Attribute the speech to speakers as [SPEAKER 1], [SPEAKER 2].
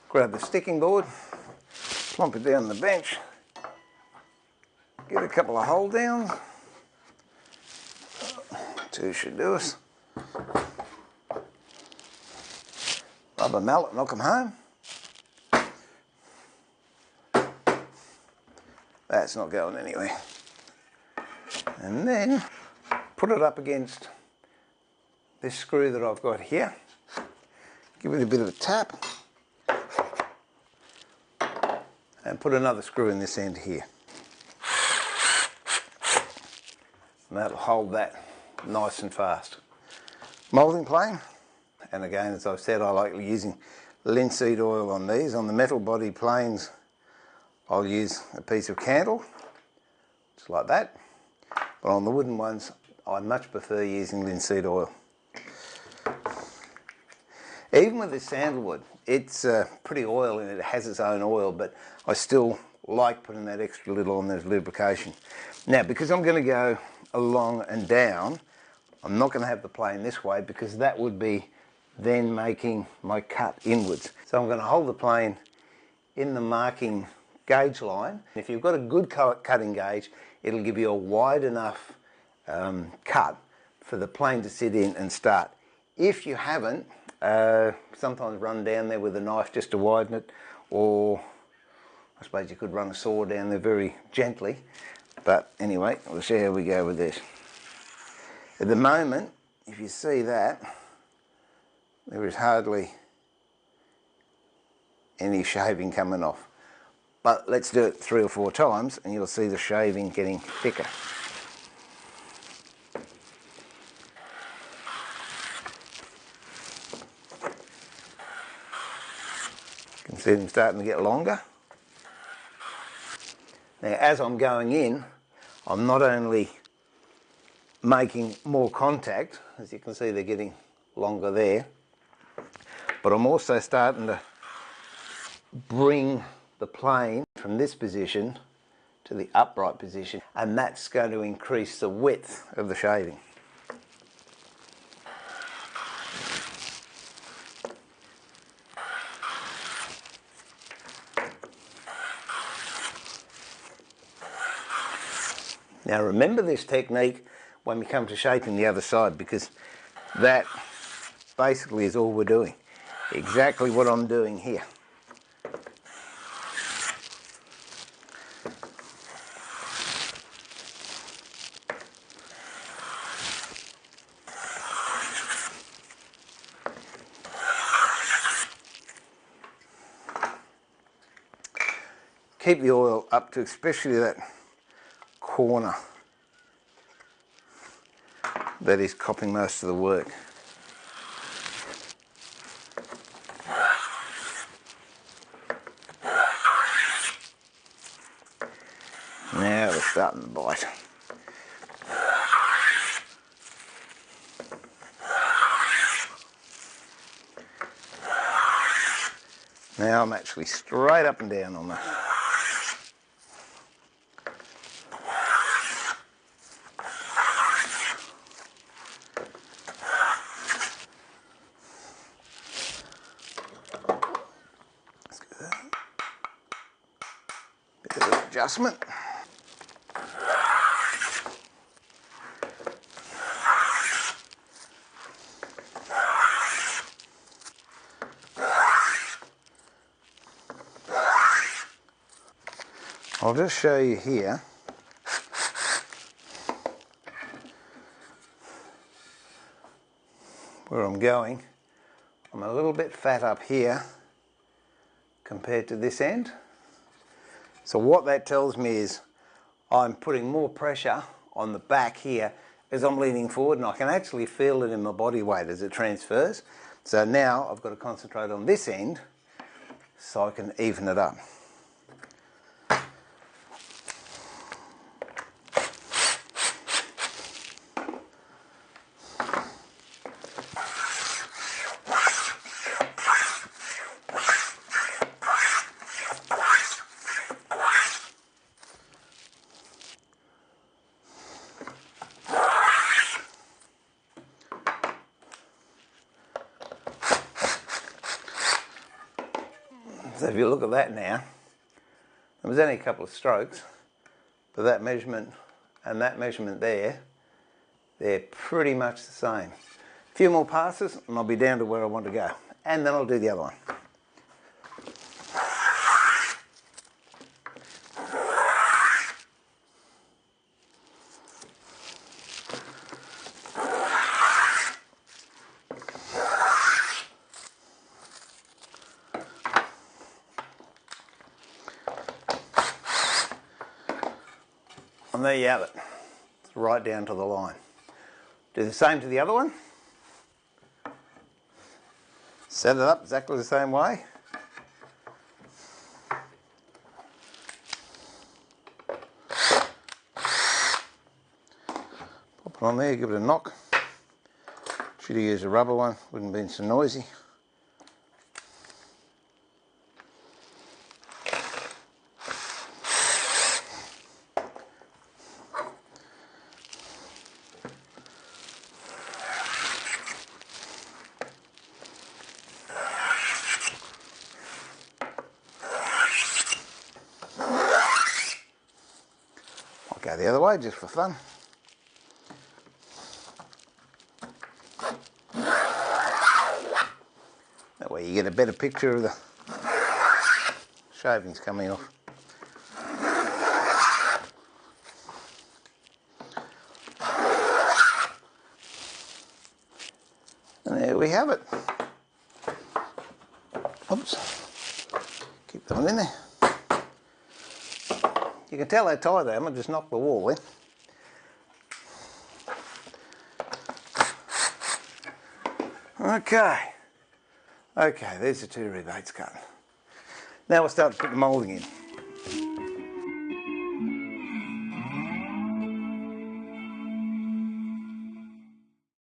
[SPEAKER 1] grab the sticking board, plump it down the bench, get a couple of hold downs, 2 should do us, rubber mallet, knock them home. That's not going anywhere. And then put it up against this screw that I've got here, give it a bit of a tap, and put another screw in this end here. And that'll hold that nice and fast. Moulding plane, and again, as I've said, I like using linseed oil on these. On the metal body planes, I'll use a piece of candle, just like that. But on the wooden ones, I much prefer using linseed oil. Even with the sandalwood, it's pretty oily and it has its own oil, but I still like putting that extra little on as lubrication. Now, because I'm going to go along and down, I'm not going to have the plane this way because that would be then making my cut inwards. So I'm going to hold the plane in the marking gauge line. If you've got a good cutting gauge, it'll give you a wide enough cut for the plane to sit in and start. If you haven't, sometimes run down there with a knife just to widen it, or I suppose you could run a saw down there very gently. But anyway, we'll see how we go with this. At the moment, if you see that, there is hardly any shaving coming off. But let's do it 3 or 4 times and you'll see the shaving getting thicker. You can see them starting to get longer. Now, as I'm going in, I'm not only making more contact, as you can see they're getting longer there, but I'm also starting to bring the plane from this position to the upright position, and that's going to increase the width of the shaving. Now remember this technique when we come to shaping the other side, because that basically is all we're doing. Exactly what I'm doing here. Keep the oil up to especially that corner that is copying most of the work. Now they're starting to bite. Now I'm actually straight up and down on that. Bit of adjustment. I'll just show you here where I'm going. I'm a little bit fat up here compared to this end. So what that tells me is I'm putting more pressure on the back here as I'm leaning forward, and I can actually feel it in my body weight as it transfers. So now I've got to concentrate on this end so I can even it up. So if you look at that now, there was only a couple of strokes, but that measurement and that measurement there, they're pretty much the same. A few more passes and I'll be down to where I want to go. And then I'll do the other one. And there you have it. It's right down to the line. Do the same to the other one. Set it up exactly the same way. Pop it on there, give it a knock. Should have used a rubber one, wouldn't have been so noisy. I'll go the other way just for fun. That way you get a better picture of the shavings coming off. And there we have it. Oops. Keep that one in there. You can tell how tight they are. I just knocked the wall in. Okay. Okay, there's the two rebates cut. Now we'll start to put the moulding in.